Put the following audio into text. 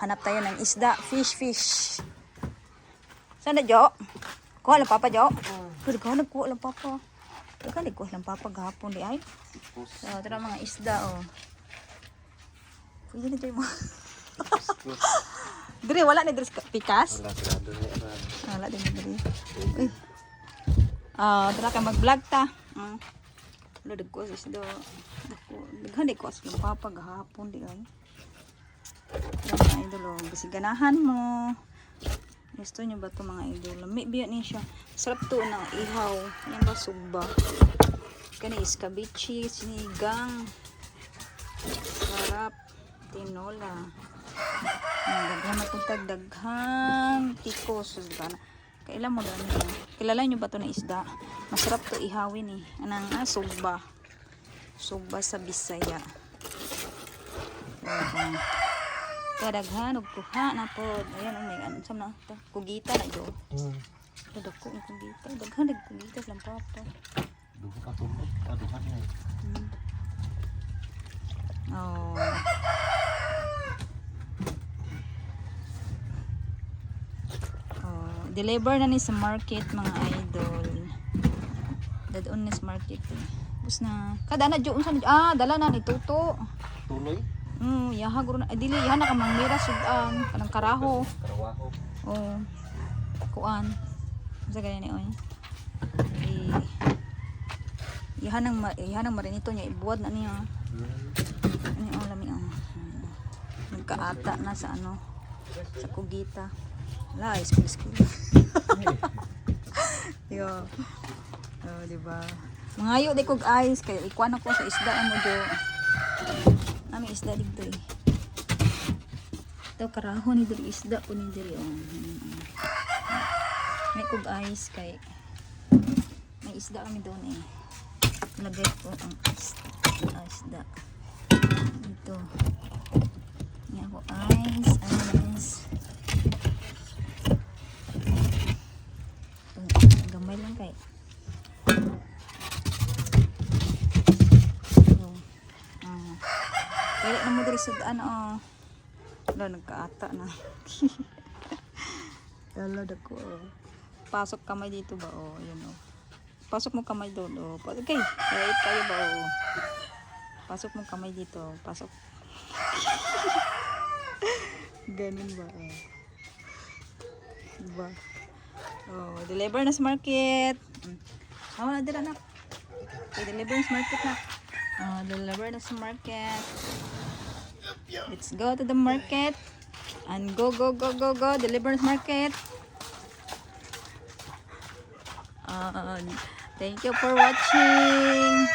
Hanap tayo ng isda. Fish. Saan na, Jo? Kuha lang papa, Jo? Kuha lang papa. Kuha lang papa gahapon di ay. So, tara mga isda, oh. Pwede na dyan mo. Diri, wala na diri pikas? Wala din diri. Uy. Tara ka mag-vlog ta. Wala ko sa isda. Daghan ko sa papa gahapon di ay. Tara mga idol, oh. Kasi ganahan mo. Gusto nyo ba ito mga idol? Lami biya niya siya. Sarap to na ihaw. Yan ba sugba? Kani iskabichi, sinigang. Sarap. Tinola. Daghan na kong daghan. Tikos. Kailan mo dami na. Kilala nyo ba ito na isda? Masarap to ihawin eh. Anang sugba. Sugba sa Bisaya. Kadaghan og kuha na po. Ayan oh, may ano sa na to. Kugita na jo. Kadagko ang kugita. Daghan og kugita lang papa. Duha ka tulo. Daghan niya. Oh. Deliver na ni sa market mga idol. Dadon ni sa market eh. Bus na. Kada na jo unsa dala na ni Tuto. Tuloy? Yaha guro na. Dili yaha na ka mangmira sudan kanang karaho. Karawaho. Oh. Kuan. Sa ganyan ni oy. Yaha nang marinito niya ibuwad na niya. Ano yung lami ang. Nagkaata na sa ano. Sa kugita. Wala, school. Yo. Oh, diba? Mangayo di kog ice kay ikuan ako sa isda mo do. Nami isda dito eh. Ito karahon ni diri isda ko ni diri oh. May kog ice kay may isda kami doon eh. Lagay ko ang isda. Ito. Nga ko ice. Gamay lang kay. Kaya na mo diri sa ano oh. Wala nagkaata na. Dala dako. Pasok kamay dito ba oh, yun oh. Pasok mo kamay doon oh. Okay. Right kayo ba oh. Pasok mo kamay dito. Pasok. Ganun ba oh. Diba? Oh, deliver na sa market. Na dira na. Okay, deliver na sa market na. Deliver na sa market. Let's go to the market. And go. Deliver na sa market. Thank you for watching.